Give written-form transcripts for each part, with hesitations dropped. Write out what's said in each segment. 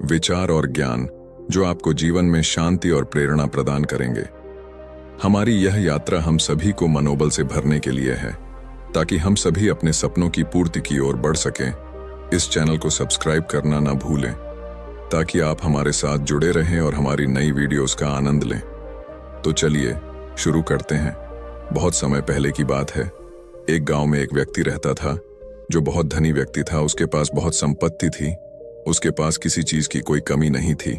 विचार और ज्ञान जो आपको जीवन में शांति और प्रेरणा प्रदान करेंगे। हमारी यह यात्रा हम सभी को मनोबल से भरने के लिए है, ताकि हम सभी अपने सपनों की पूर्ति की ओर बढ़ सकें। इस चैनल को सब्सक्राइब करना ना भूलें, ताकि आप हमारे साथ जुड़े रहें और हमारी नई वीडियोस का आनंद लें। तो चलिए शुरू करते हैं। बहुत समय पहले की बात है। एक गांव में एक व्यक्ति रहता था जो बहुत धनी व्यक्ति था। उसके पास बहुत संपत्ति थी। उसके पास किसी चीज की कोई कमी नहीं थी।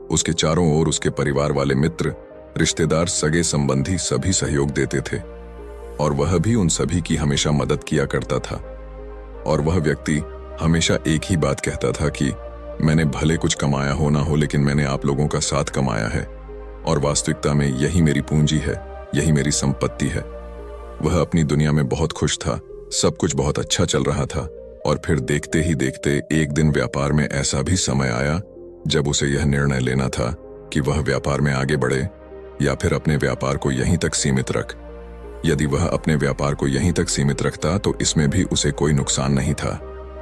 उसके चारों ओर उसके परिवार वाले मित्र, रिश्तेदार, सगे संबंधी सभी सहयोग देते थे और वह भी उन सभी की हमेशा मदद किया करता था। और वह व्यक्ति हमेशा एक ही बात कहता था कि मैंने भले कुछ कमाया हो ना हो, लेकिन मैंने आप लोगों का साथ कमाया है और वास्तविकता में यही मेरी पूंजी है, यही मेरी संपत्ति है। वह अपनी दुनिया में बहुत खुश था। सब कुछ बहुत अच्छा चल रहा था। और फिर देखते ही देखते एक दिन व्यापार में ऐसा भी समय आया जब उसे यह निर्णय लेना था कि वह व्यापार में आगे बढ़े या फिर अपने व्यापार को यहीं तक सीमित रख। यदि वह अपने व्यापार को यहीं तक सीमित रखता तो इसमें भी उसे कोई नुकसान नहीं था,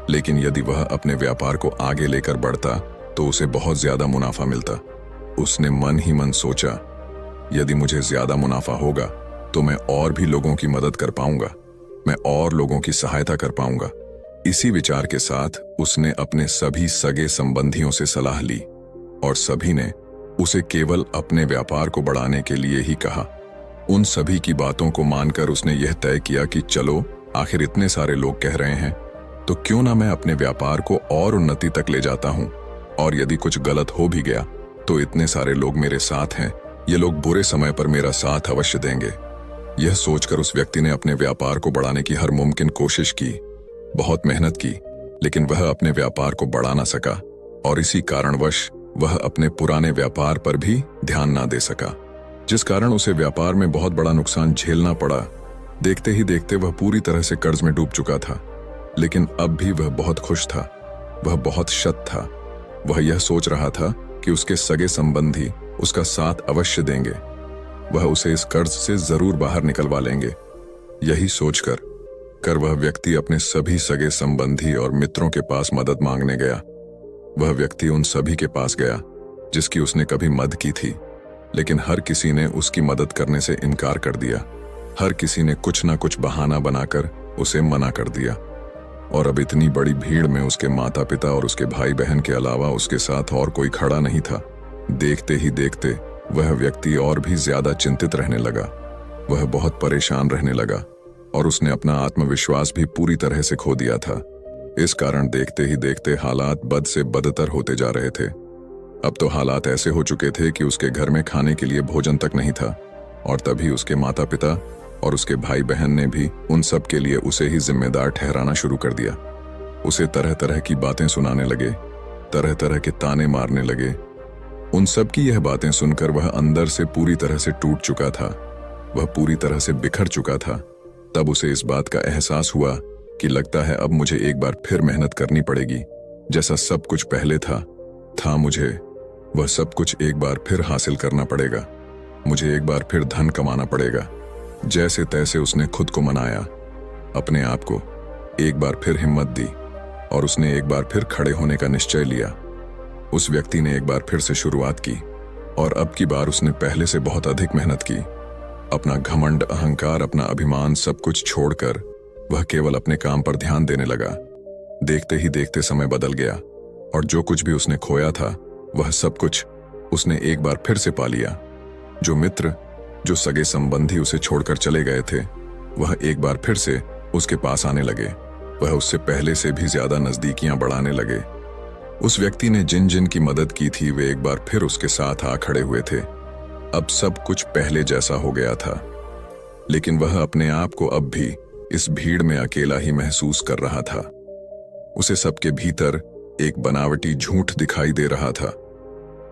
लेकिन यदि वह अपने व्यापार को आगे लेकर बढ़ता तो उसे बहुत ज्यादा मुनाफा मिलता। उसने मन ही मन सोचा, यदि मुझे ज्यादा मुनाफा होगा तो मैं और भी लोगों की मदद कर पाऊंगा, मैं और लोगों की सहायता कर पाऊंगा। इसी विचार के साथ उसने अपने सभी सगे संबंधियों से सलाह ली और सभी ने उसे केवल अपने व्यापार को बढ़ाने के लिए ही कहा। उन सभी की बातों को मानकर उसने यह तय किया कि चलो, आखिर इतने सारे लोग कह रहे हैं तो क्यों ना मैं अपने व्यापार को और उन्नति तक ले जाता हूं, और यदि कुछ गलत हो भी गया तो इतने सारे लोग मेरे साथ हैं, ये लोग बुरे समय पर मेरा साथ अवश्य देंगे। यह सोचकर उस व्यक्ति ने अपने व्यापार को बढ़ाने की हर मुमकिन कोशिश की, बहुत मेहनत की, लेकिन वह अपने व्यापार को बढ़ा ना सका और इसी कारणवश वह अपने पुराने व्यापार पर भी ध्यान ना दे सका, जिस कारण उसे व्यापार में बहुत बड़ा नुकसान झेलना पड़ा। देखते ही देखते वह पूरी तरह से कर्ज में डूब चुका था, लेकिन अब भी वह बहुत खुश था। वह बहुत शत था। वह यह सोच रहा था कि उसके सगे संबंधी उसका साथ अवश्य देंगे, वह उसे इस कर्ज से जरूर बाहर निकलवा लेंगे। यही सोचकर वह व्यक्ति अपने सभी सगे संबंधी और मित्रों के पास मदद मांगने गया। वह व्यक्ति उन सभी के पास गया जिसकी उसने कभी मदद की थी, लेकिन हर किसी ने उसकी मदद करने से इनकार कर दिया। हर किसी ने कुछ ना कुछ बहाना बनाकर उसे मना कर दिया। और अब इतनी बड़ी भीड़ में उसके माता पिता और उसके भाई बहन के अलावा उसके साथ और कोई खड़ा नहीं था। देखते ही देखते वह व्यक्ति और भी ज्यादा चिंतित रहने लगा। वह बहुत परेशान रहने लगा और उसने अपना आत्मविश्वास भी पूरी तरह से खो दिया था। इस कारण देखते ही देखते हालात बद से बदतर होते जा रहे थे। अब तो हालात ऐसे हो चुके थे कि उसके घर में खाने के लिए भोजन तक नहीं था, और तभी उसके माता पिता और उसके भाई बहन ने भी उन सब के लिए उसे ही जिम्मेदार ठहराना शुरू कर दिया। उसे तरह तरह की बातें सुनाने लगे, तरह तरह के ताने मारने लगे। उन सब की यह बातें सुनकर वह अंदर से पूरी तरह से टूट चुका था। वह पूरी तरह से बिखर चुका था। तब उसे इस बात का एहसास हुआ कि लगता है अब मुझे एक बार फिर मेहनत करनी पड़ेगी। जैसा सब कुछ पहले था मुझे वह सब कुछ एक बार फिर हासिल करना पड़ेगा। मुझे एक बार फिर धन कमाना पड़ेगा। जैसे तैसे उसने खुद को मनाया, अपने आप को एक बार फिर हिम्मत दी और उसने एक बार फिर खड़े होने का निश्चय लिया। उस व्यक्ति ने एक बार फिर से शुरुआत की और अब की बार उसने पहले से बहुत अधिक मेहनत की। अपना घमंड, अहंकार, अपना अभिमान सब कुछ छोड़कर वह केवल अपने काम पर ध्यान देने लगा। देखते ही देखते समय बदल गया और जो कुछ भी उसने खोया था वह सब कुछ उसने एक बार फिर से पा लिया। जो मित्र, जो सगे संबंधी उसे छोड़कर चले गए थे, वह एक बार फिर से उसके पास आने लगे। वह उससे पहले से भी ज्यादा नजदीकियां बढ़ाने लगे। उस व्यक्ति ने जिन जिन की मदद की थी वे एक बार फिर उसके साथ आ खड़े हुए थे। अब सब कुछ पहले जैसा हो गया था, लेकिन वह अपने आप को अब भी इस भीड़ में अकेला ही महसूस कर रहा था। उसे सबके भीतर एक बनावटी झूठ दिखाई दे रहा था।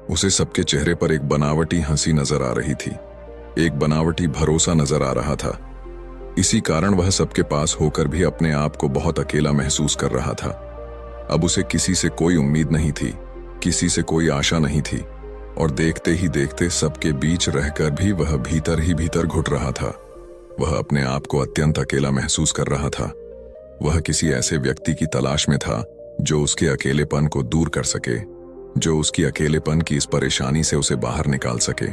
उसे सबके चेहरे पर एक बनावटी हंसी नजर आ रही थी, एक बनावटी भरोसा नजर आ रहा था। इसी कारण वह सबके पास होकर भी अपने आप को बहुत अकेला महसूस कर रहा था। अब उसे किसी से कोई उम्मीद नहीं थी, किसी से कोई आशा नहीं थी, और देखते ही देखते सबके बीच रहकर भी वह भीतर ही भीतर घुट रहा था। वह अपने आप को अत्यंत अकेला महसूस कर रहा था। वह किसी ऐसे व्यक्ति की तलाश में था जो उसके अकेलेपन को दूर कर सके, जो उसकी अकेलेपन की इस परेशानी से उसे बाहर निकाल सके,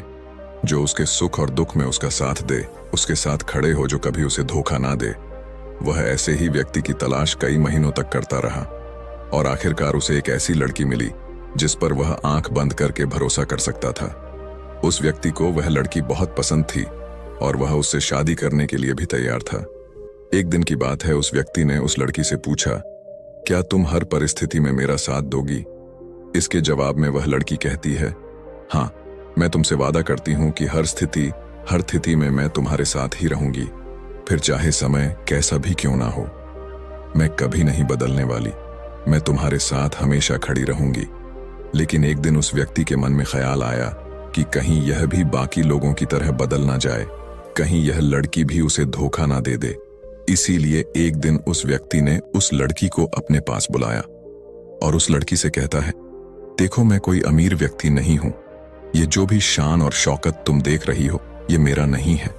जो उसके सुख और दुख में उसका साथ दे, उसके साथ खड़े हो, जो कभी उसे धोखा ना दे। वह ऐसे ही व्यक्ति की तलाश कई महीनों तक करता रहा और आखिरकार उसे एक ऐसी लड़की मिली जिस पर वह आंख बंद करके भरोसा कर सकता था। उस व्यक्ति को वह लड़की बहुत पसंद थी और वह उससे शादी करने के लिए भी तैयार था। एक दिन की बात है, उस व्यक्ति ने उस लड़की से पूछा, क्या तुम हर परिस्थिति में मेरा साथ दोगी? इसके जवाब में वह लड़की कहती है, हाँ, मैं तुमसे वादा करती हूं कि हर स्थिति में मैं तुम्हारे साथ ही रहूंगी, फिर चाहे समय कैसा भी क्यों ना हो। मैं कभी नहीं बदलने वाली, मैं तुम्हारे साथ हमेशा खड़ी रहूंगी। लेकिन एक दिन उस व्यक्ति के मन में ख्याल आया कि कहीं यह भी बाकी लोगों की तरह बदल ना जाए, कहीं यह लड़की भी उसे धोखा ना दे दे। इसीलिए एक दिन उस व्यक्ति ने उस लड़की को अपने पास बुलाया और उस लड़की से कहता है, देखो, मैं कोई अमीर व्यक्ति नहीं हूं, ये जो भी शान और शौकत तुम देख रही हो ये मेरा नहीं है,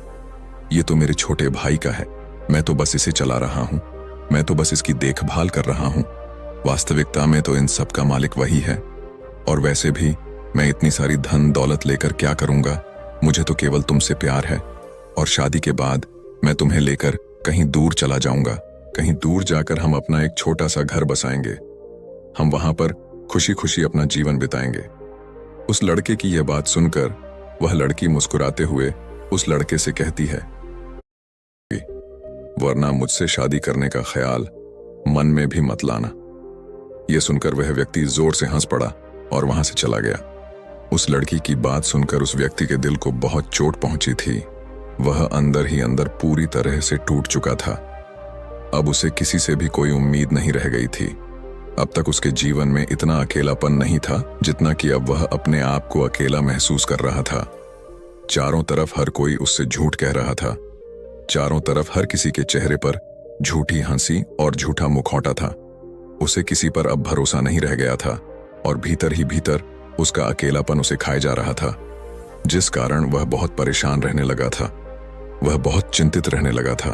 ये तो मेरे छोटे भाई का है। मैं तो बस इसे चला रहा हूं, मैं तो बस इसकी देखभाल कर रहा हूं। वास्तविकता में तो इन सब का मालिक वही है, और वैसे भी मैं इतनी सारी धन दौलत लेकर क्या करूंगा? मुझे तो केवल तुमसे प्यार है, और शादी के बाद मैं तुम्हें लेकर कहीं दूर चला जाऊंगा। कहीं दूर जाकर हम अपना एक छोटा सा घर बसाएंगे, हम वहां पर खुशी खुशी अपना जीवन बिताएंगे। उस लड़के की यह बात सुनकर वह लड़की मुस्कुराते हुए उस लड़के से कहती है, वरना मुझसे शादी करने का ख्याल मन में भी मत लाना। यह सुनकर वह व्यक्ति जोर से हंस पड़ा और वहां से चला गया। उस लड़की की बात सुनकर उस व्यक्ति के दिल को बहुत चोट पहुंची थी। वह अंदर ही अंदर पूरी तरह से टूट चुका था। अब उसे किसी से भी कोई उम्मीद नहीं रह गई थी। अब तक उसके जीवन में इतना अकेलापन नहीं था जितना कि अब वह अपने आप को अकेला महसूस कर रहा था। चारों तरफ हर कोई उससे झूठ कह रहा था। चारों तरफ हर किसी के चेहरे पर झूठी हंसी और झूठा मुखौटा था। उसे किसी पर अब भरोसा नहीं रह गया था और भीतर ही भीतर उसका अकेलापन उसे खाए जा रहा था, जिस कारण वह बहुत परेशान रहने लगा था। वह बहुत चिंतित रहने लगा था।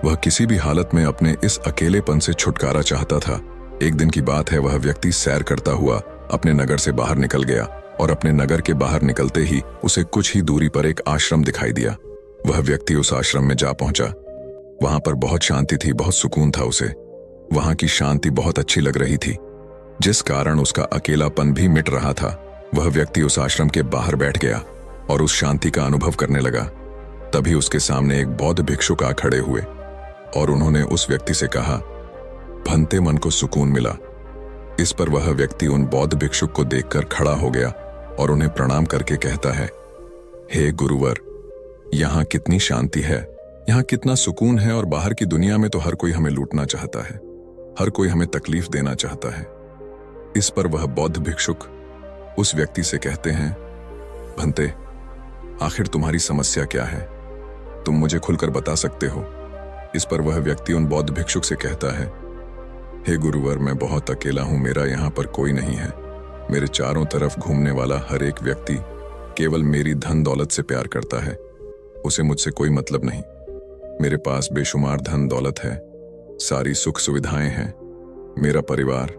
वह किसी भी हालत में अपने इस अकेलेपन से छुटकारा चाहता था। एक दिन की बात है, वह व्यक्ति सैर करता हुआ अपने नगर से बाहर निकल गया और अपने नगर के बाहर निकलते ही उसे कुछ ही दूरी पर एक आश्रम दिखाई दिया। वह व्यक्ति उस आश्रम में जा पहुंचा। वहां पर बहुत शांति थी, बहुत सुकून था। उसे वहां की शांति बहुत अच्छी लग रही थी, जिस कारण उसका अकेलापन भी मिट रहा था। वह व्यक्ति उस आश्रम के बाहर बैठ गया और उस शांति का अनुभव करने लगा। तभी उसके सामने एक बौद्ध भिक्षुक आ खड़े हुए और उन्होंने उस व्यक्ति से कहा, भंते मन को सुकून मिला। इस पर वह व्यक्ति उन बौद्ध भिक्षुक को देखकर खड़ा हो गया और उन्हें प्रणाम करके कहता है, हे गुरुवर, यहाँ कितनी शांति है, यहाँ कितना सुकून है, और बाहर की दुनिया में तो हर कोई हमें लूटना चाहता है, हर कोई हमें तकलीफ देना चाहता है। इस पर वह बौद्ध भिक्षुक उस व्यक्ति से कहते हैं, भंते, आखिर तुम्हारी समस्या क्या है? तुम मुझे खुलकर बता सकते हो? इस पर वह व्यक्ति उन बौद्ध भिक्षुक से कहता है, हे गुरुवर, मैं बहुत अकेला हूं, मेरा यहाँ पर कोई नहीं है। मेरे चारों तरफ घूमने वाला हर एक व्यक्ति केवल मेरी धन दौलत से प्यार करता है, उसे मुझसे कोई मतलब नहीं। मेरे पास बेशुमार धन दौलत है, सारी सुख सुविधाएं हैं, मेरा परिवार,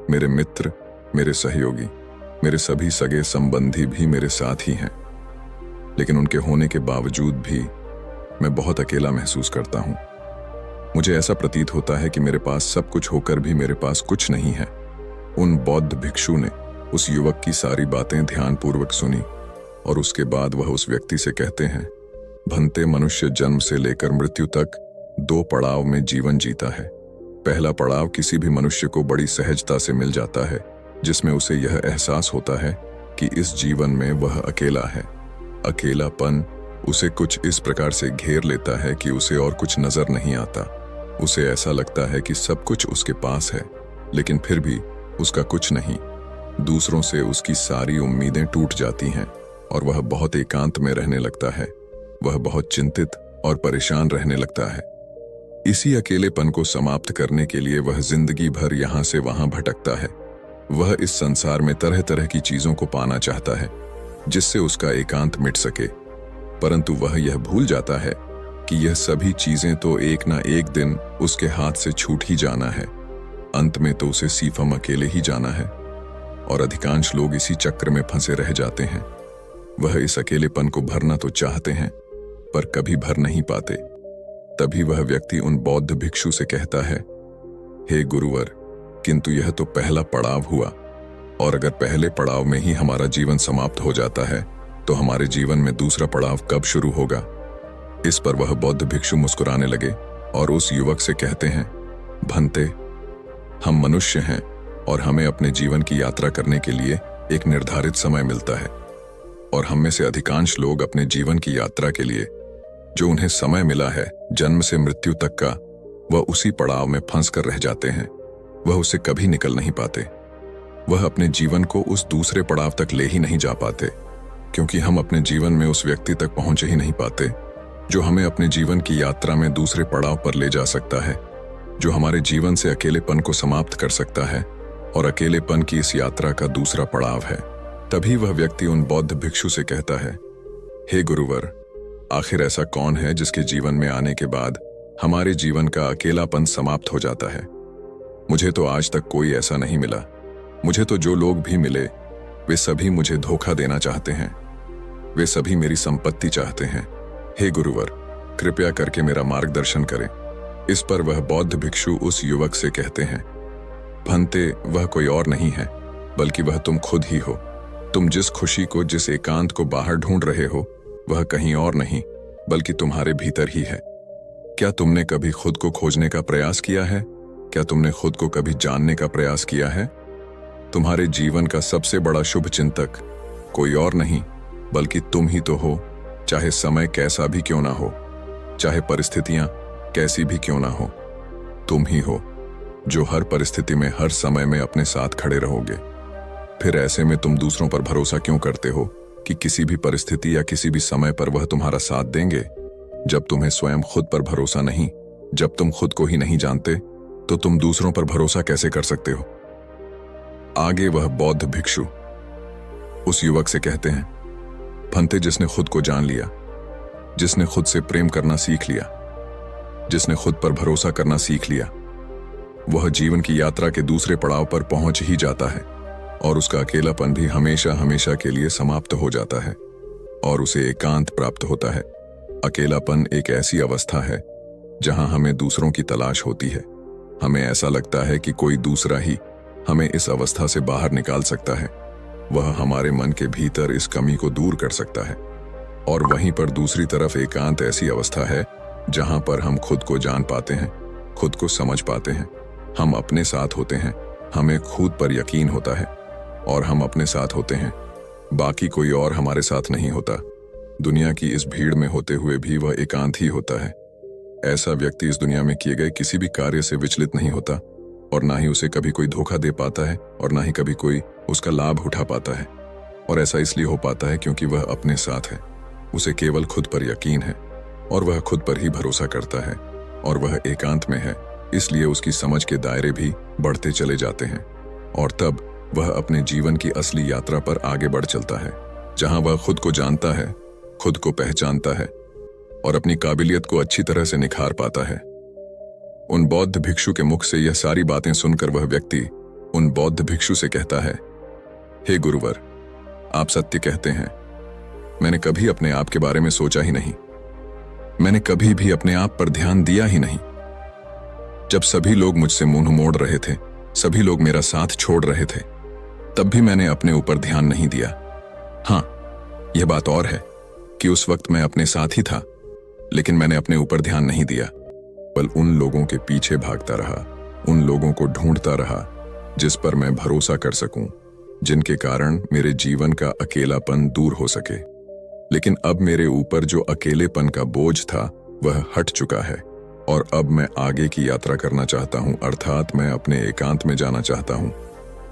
मेरे मित्र, मेरे सहयोगी, मेरे सभी सगे संबंधी भी मेरे साथ ही हैं। लेकिन उनके होने के बावजूद भी मैं बहुत अकेला महसूस करता हूं। मुझे ऐसा प्रतीत होता है कि मेरे पास सब कुछ होकर भी मेरे पास कुछ नहीं है। उन बौद्ध भिक्षु ने उस युवक की सारी बातें ध्यानपूर्वक सुनी और उसके बाद वह उस व्यक्ति से कहते हैं, भंते, मनुष्य जन्म से लेकर मृत्यु तक 2 पड़ाव में जीवन जीता है। पहला पड़ाव किसी भी मनुष्य को बड़ी सहजता से मिल जाता है, जिसमें उसे यह एहसास होता है कि इस जीवन में वह अकेला है। अकेलापन उसे कुछ इस प्रकार से घेर लेता है कि उसे और कुछ नजर नहीं आता। उसे ऐसा लगता है कि सब कुछ उसके पास है, लेकिन फिर भी उसका कुछ नहीं। दूसरों से उसकी सारी उम्मीदें टूट जाती हैं और वह बहुत एकांत में रहने लगता है। वह बहुत चिंतित और परेशान रहने लगता है। इसी अकेलेपन को समाप्त करने के लिए वह जिंदगी भर यहाँ से वहां भटकता है। वह इस संसार में तरह तरह की चीजों को पाना चाहता है जिससे उसका एकांत मिट सके, परंतु वह यह भूल जाता है कि यह सभी चीजें तो एक ना एक दिन उसके हाथ से छूट ही जाना है। अंत में तो उसे सिर्फ अकेले ही जाना है। और अधिकांश लोग इसी चक्र में फंसे रह जाते हैं। वह इस अकेलेपन को भरना तो चाहते हैं पर कभी भर नहीं पाते। तभी वह व्यक्ति उन बौद्ध भिक्षु से कहता है, हे गुरुवर, किंतु यह तो पहला पड़ाव हुआ, और अगर पहले पड़ाव में ही हमारा जीवन समाप्त हो जाता है तो हमारे जीवन में दूसरा पड़ाव कब शुरू होगा। इस पर वह बौद्ध भिक्षु मुस्कुराने लगे और उस युवक से कहते हैं, भंते, हम मनुष्य हैं और हमें अपने जीवन की यात्रा करने के लिए एक निर्धारित समय मिलता है, और हम में से अधिकांश लोग अपने जीवन की यात्रा के लिए जो उन्हें समय मिला है जन्म से मृत्यु तक का, वह उसी पड़ाव में फंस कर रह जाते हैं। वह उससे कभी निकल नहीं पाते। वह अपने जीवन को उस दूसरे पड़ाव तक ले ही नहीं जा पाते, क्योंकि हम अपने जीवन में उस व्यक्ति तक पहुंच ही नहीं पाते जो हमें अपने जीवन की यात्रा में दूसरे पड़ाव पर ले जा सकता है, जो हमारे जीवन से अकेलेपन को समाप्त कर सकता है और अकेलेपन की इस यात्रा का दूसरा पड़ाव है। तभी वह व्यक्ति उन बौद्ध भिक्षु से कहता है, हे गुरुवर, आखिर ऐसा कौन है जिसके जीवन में आने के बाद हमारे जीवन का अकेलापन समाप्त हो जाता है। मुझे तो आज तक कोई ऐसा नहीं मिला। मुझे तो जो लोग भी मिले वे सभी मुझे धोखा देना चाहते हैं। वे सभी मेरी संपत्ति चाहते हैं। हे गुरुवर, कृपया करके मेरा मार्गदर्शन करें। इस पर वह बौद्ध भिक्षु उस युवक से कहते हैं, भंते, वह कोई और नहीं है बल्कि वह तुम खुद ही हो। तुम जिस खुशी को, जिस एकांत को बाहर ढूंढ रहे हो, वह कहीं और नहीं बल्कि तुम्हारे भीतर ही है। क्या तुमने कभी खुद को खोजने का प्रयास किया है? क्या तुमने खुद को कभी जानने का प्रयास किया है? तुम्हारे जीवन का सबसे बड़ा शुभ चिंतक कोई और नहीं बल्कि तुम ही तो हो, चाहे समय कैसा भी क्यों ना हो, चाहे परिस्थितियां कैसी भी क्यों ना हो। तुम ही हो जो हर परिस्थिति में, हर समय में अपने साथ खड़े रहोगे। फिर ऐसे में तुम दूसरों पर भरोसा क्यों करते हो कि किसी भी परिस्थिति या किसी भी समय पर वह तुम्हारा साथ देंगे? जब तुम्हें स्वयं खुद पर भरोसा नहीं, जब तुम खुद को ही नहीं जानते, तो तुम दूसरों पर भरोसा कैसे कर सकते हो? आगे वह बौद्ध भिक्षु उस युवक से कहते हैं, भंते, जिसने खुद को जान लिया, जिसने खुद से प्रेम करना सीख लिया, जिसने खुद पर भरोसा करना सीख लिया, वह जीवन की यात्रा के दूसरे पड़ाव पर पहुंच ही जाता है और उसका अकेलापन भी हमेशा हमेशा के लिए समाप्त हो जाता है और उसे एकांत प्राप्त होता है। अकेलापन एक ऐसी अवस्था है जहां हमें दूसरों की तलाश होती है। हमें ऐसा लगता है कि कोई दूसरा ही हमें इस अवस्था से बाहर निकाल सकता है। वह हमारे मन के भीतर इस कमी को दूर कर सकता है। और वहीं पर दूसरी तरफ एकांत ऐसी अवस्था है जहां पर हम खुद को जान पाते हैं, खुद को समझ पाते हैं, हम अपने साथ होते हैं, हमें खुद पर यकीन होता है और हम अपने साथ होते हैं। बाकी कोई और हमारे साथ नहीं होता। दुनिया की इस भीड़ में होते हुए भी वह एकांत ही होता है। ऐसा व्यक्ति इस दुनिया में किए गए किसी भी कार्य से विचलित नहीं होता और ना ही उसे कभी कोई धोखा दे पाता है और ना ही कभी कोई उसका लाभ उठा पाता है। और ऐसा इसलिए हो पाता है क्योंकि वह अपने साथ है, उसे केवल खुद पर यकीन है और वह खुद पर ही भरोसा करता है और वह एकांत में है, इसलिए उसकी समझ के दायरे भी बढ़ते चले जाते हैं और तब वह अपने जीवन की असली यात्रा पर आगे बढ़ चलता है, जहां वह खुद को जानता है, खुद को पहचानता है और अपनी काबिलियत को अच्छी तरह से निखार पाता है। उन बौद्ध भिक्षु के मुख से यह सारी बातें सुनकर वह व्यक्ति उन बौद्ध भिक्षु से कहता है, हे गुरुवर, आप सत्य कहते हैं। मैंने कभी अपने आप के बारे में सोचा ही नहीं। मैंने कभी भी अपने आप पर ध्यान दिया ही नहीं। जब सभी लोग मुझसे मुंह मोड़ रहे थे, सभी लोग मेरा साथ छोड़ रहे थे, तब भी मैंने अपने ऊपर ध्यान नहीं दिया। हाँ, यह बात और है कि उस वक्त मैं अपने साथ ही था, लेकिन मैंने अपने ऊपर ध्यान नहीं दिया, बल उन लोगों के पीछे भागता रहा, उन लोगों को ढूंढता रहा जिस पर मैं भरोसा कर सकूं, जिनके कारण मेरे जीवन का अकेलापन दूर हो सके। लेकिन अब मेरे ऊपर जो अकेलेपन का बोझ था वह हट चुका है और अब मैं आगे की यात्रा करना चाहता हूं, अर्थात मैं अपने एकांत में जाना चाहता हूं,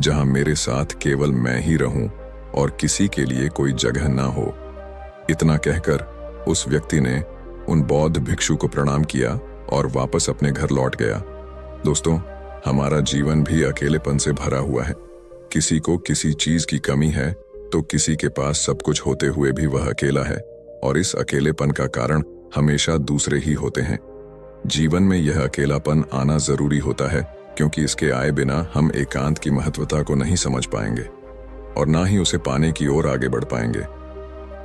जहां मेरे साथ केवल मैं ही रहूं और किसी के लिए कोई जगह ना हो। इतना कहकर उस व्यक्ति ने उन बौद्ध भिक्षु को प्रणाम किया और वापस अपने घर लौट गया। दोस्तों, हमारा जीवन भी अकेलेपन से भरा हुआ है। किसी को किसी चीज की कमी है तो किसी के पास सब कुछ होते हुए भी वह अकेला है और इस अकेलेपन का कारण हमेशा दूसरे ही होते हैं। जीवन में यह अकेलापन आना जरूरी होता है क्योंकि इसके आए बिना हम एकांत की महत्वता को नहीं समझ पाएंगे। और ना ही उसे पाने की ओर आगे बढ़ पाएंगे।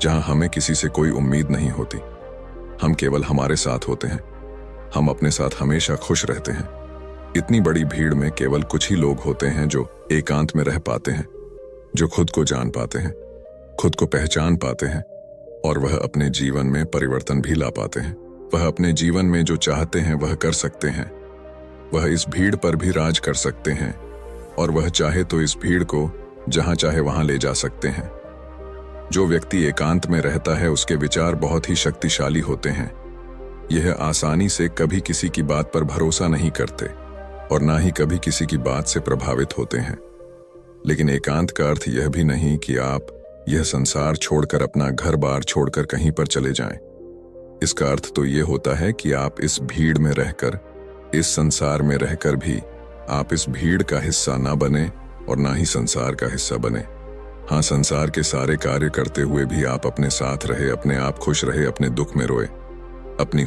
जहां हमें किसी से कोई उम्मीद नहीं होती, हम केवल हमारे साथ होते हैं, हम अपने साथ हमेशा खुश रहते हैं। इतनी बड़ी भीड़ में केवल कुछ ही लोग होते हैं जो एकांत में रह पाते हैं, जो खुद को जान पाते हैं, खुद को पहचान पाते हैं, और वह अपने जीवन में परिवर्तन भी ला पाते हैं। वह अपने जीवन में जो चाहते हैं वह कर सकते हैं। वह इस भीड़ पर भी राज कर सकते हैं, और वह चाहे तो इस भीड़ को जहां चाहे वहां ले जा सकते हैं। जो व्यक्ति एकांत में रहता है उसके विचार बहुत ही शक्तिशाली होते हैं। यह आसानी से कभी किसी की बात पर भरोसा नहीं करते और ना ही कभी किसी की बात से प्रभावित होते हैं। लेकिन एकांत का अर्थ यह भी नहीं कि आप यह संसार छोड़कर, अपना घर बार छोड़कर कहीं पर चले जाएं। इसका अर्थ तो यह होता है कि आप इस भीड़ में रहकर, इस संसार में रहकर भी आप इस भीड़ का हिस्सा ना बने और ना ही संसार का हिस्सा बने। हाँ, संसार के सारे कार्य करते हुए भी आप अपने साथ रहे, अपने आप खुश रहे, अपने दुख में रोए, अपनी